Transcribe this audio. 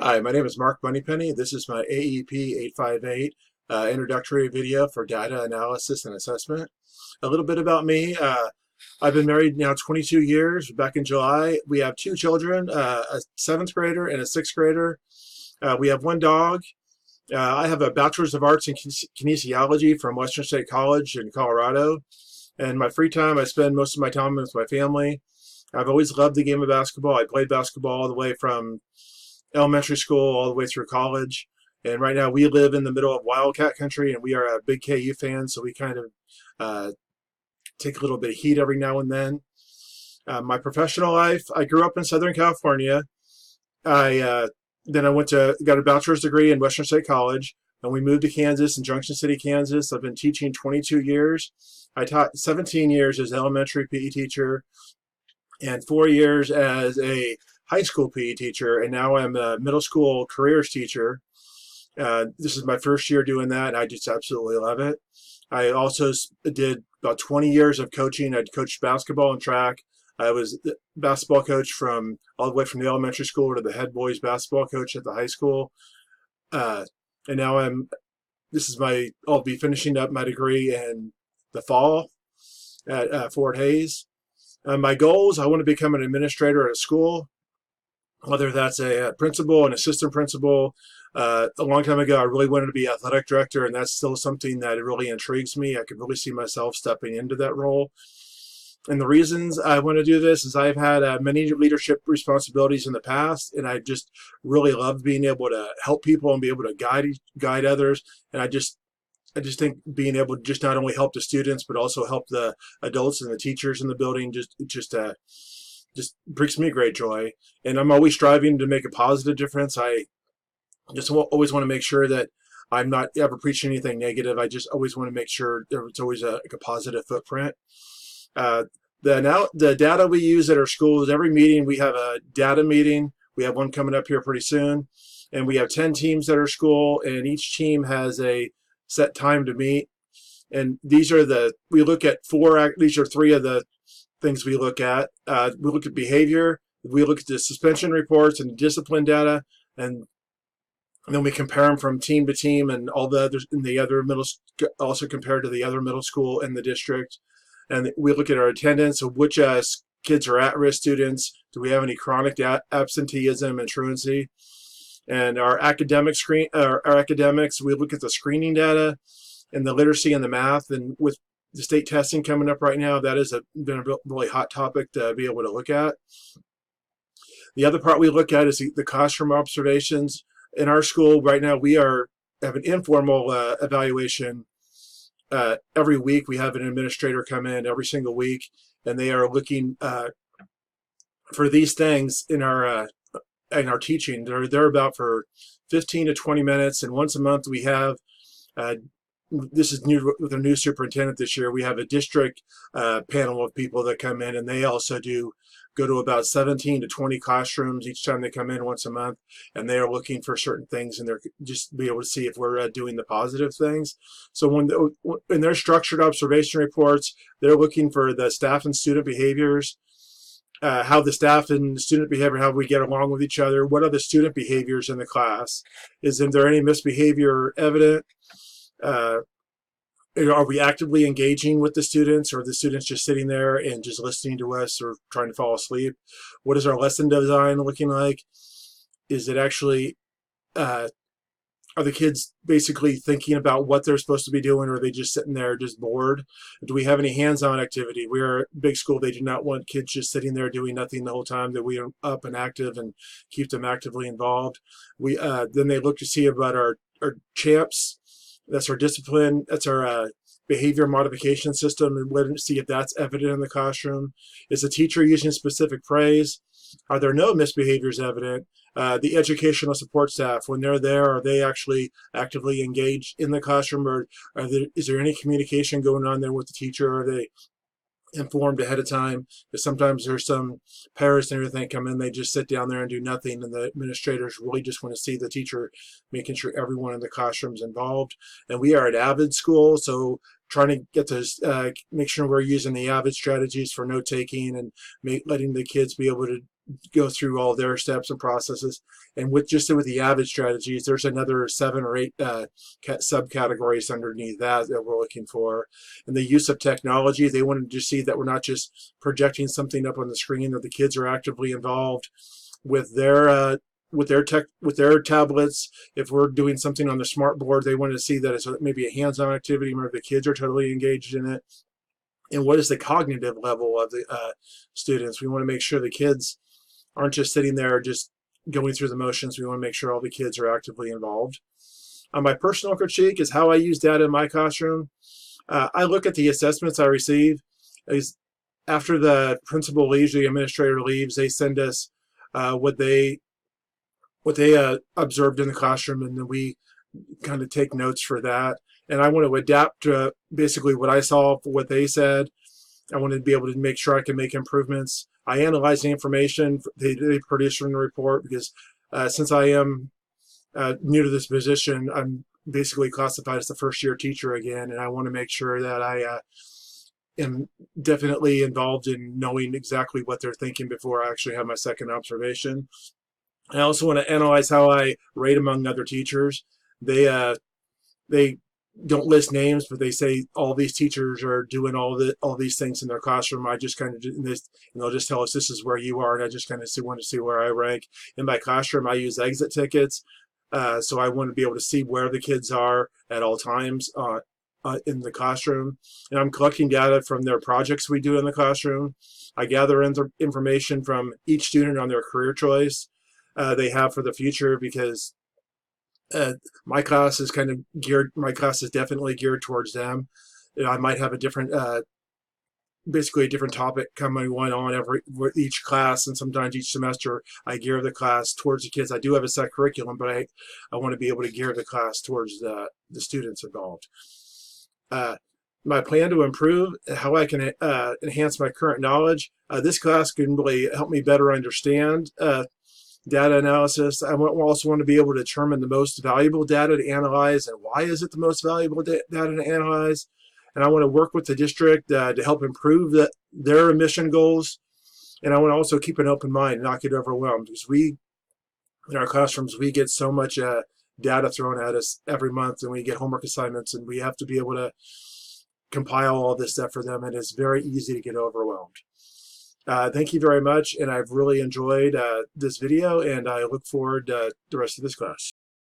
Hi, my name is Mark Moneypenny. This is my AEP 858 introductory video for data analysis and assessment. A little bit about me. I've been married now 22 years. Back in July, we have two children, a seventh grader and a sixth grader. We have one dog. I have a bachelor's of arts in kinesiology from Western State College in Colorado. And my free time, I spend most of my time with my family. I've always loved the game of basketball. I played basketball all the way from elementary school all the way through college. And right now we live in the middle of Wildcat country, and we are a big KU fan, so we kind of uh, take a little bit of heat every now and then. My professional life, I grew up in Southern California. I then I got a bachelor's degree in Western State College, and we moved to Kansas, in Junction City, Kansas. I've been teaching 22 years. I taught 17 years as an elementary PE teacher and 4 years as a high school PE teacher, and now I'm a middle school careers teacher. This is my first year doing that, and I just absolutely love it. I also did about 20 years of coaching. I coached basketball and track. I was the basketball coach from all the way from the elementary school to the head boys basketball coach at the high school. And now I'll be finishing up my degree in the fall at Fort Hays. My goals, I want to become an administrator at a school, whether that's a principal, an assistant principal. A long time ago, I really wanted to be athletic director, and that's still something that really intrigues me. I could really see myself stepping into that role. And the reasons I want to do this is I've had many leadership responsibilities in the past, and I just really love being able to help people and be able to guide others. And I just think being able to just not only help the students, but also help the adults and the teachers in the building just brings me great joy. And I'm always striving to make a positive difference. I just always want to make sure that I'm not ever preaching anything negative. I just always want to make sure it's always a positive footprint. The data we use at our school is every meeting we have a data meeting. We have one coming up here pretty soon, and we have 10 teams at our school, and each team has a set time to meet. And these are three of the things we look at. We look at behavior, we look at the suspension reports and discipline data, and then we compare them from team to team, and all the others in the other also compared to the other middle school in the district. And we look at our attendance of which kids are at-risk students. Do we have any chronic absenteeism and truancy? And our academics, we look at the screening data and the literacy and the math. And with the state testing coming up right now, that has been a really hot topic to be able to look at. The other part we look at is the classroom observations. In our school right now, we have an informal evaluation. Every week we have an administrator come in every single week, and they are looking for these things in our teaching. They're about for 15 to 20 minutes, and once a month we have this is new with a new superintendent this year. We have a district panel of people that come in, and they also go to about 17 to 20 classrooms each time they come in once a month, and they are looking for certain things, and they're just be able to see if we're doing the positive things. So in their structured observation reports, they're looking for the staff and student behaviors, how the staff and student behavior, how we get along with each other, what are the student behaviors in the class, is there any misbehavior evident? Are we actively engaging with the students, or are the students just sitting there and just listening to us or trying to fall asleep? What is our lesson design looking like? Is it actually, are the kids basically thinking about what they're supposed to be doing, or are they just sitting there just bored? Do we have any hands-on activity? We're a big school. They do not want kids just sitting there doing nothing the whole time, that we are up and active and keep them actively involved. Then they look to see about our CHAMPS. That's our discipline. That's our behavior modification system, and let them see if that's evident in the classroom. Is the teacher using specific praise? Are there no misbehaviors evident? The educational support staff, when they're there, are they actually actively engaged in the classroom, or is there any communication going on there with the teacher? Are they informed ahead of time? Because sometimes there's some parents and everything come in, they just sit down there and do nothing, and the administrators really just want to see the teacher making sure everyone in the classroom's involved. And we are an AVID school, so trying to get to make sure we're using the AVID strategies for note taking and letting the kids be able to go through all their steps and processes. And with the avid strategies, there's another 7 or 8 subcategories underneath that we're looking for. And the use of technology, they wanted to see that we're not just projecting something up on the screen, that the kids are actively involved with their tablets. If we're doing something on the smart board, they want to see that it's maybe a hands-on activity where the kids are totally engaged in it. And what is the cognitive level of the students? We want to make sure the kids aren't just sitting there just going through the motions. We want to make sure all the kids are actively involved. My personal critique is how I use data in my classroom. I look at the assessments I receive. After the principal leaves, the administrator leaves, they send us what they observed in the classroom, and then we kind of take notes for that. And I want to adapt basically what I saw for what they said. I want to be able to make sure I can make improvements. I analyze the information they produce from the report, because since I am new to this position, I'm basically classified as the first-year teacher again, and I want to make sure that I am definitely involved in knowing exactly what they're thinking before I actually have my second observation. I also want to analyze how I rate among other teachers. They don't list names, but they say all these teachers are doing all these things in their classroom. I just kind of do this, and they'll just tell us this is where you are, and I just kind of want to see where I rank in my classroom. I use exit tickets, so I want to be able to see where the kids are at all times in the classroom. And I'm collecting data from their projects we do in the classroom. I gather information from each student on their career choice they have for the future, because my class is definitely geared towards them. I might have a different, basically a different topic coming on each class, and sometimes each semester I gear the class towards the kids. I do have a set curriculum, but I want to be able to gear the class towards the students involved. My plan to improve, how I can enhance my current knowledge. This class can really help me better understand data analysis. I also want to be able to determine the most valuable data to analyze, and why is it the most valuable data to analyze. And I want to work with the district to help improve their mission goals. And I want to also keep an open mind and not get overwhelmed, because in our classrooms, we get so much data thrown at us every month, and we get homework assignments, and we have to be able to compile all this stuff for them, and it's very easy to get overwhelmed. Thank you very much, and I've really enjoyed this video, and I look forward to the rest of this class.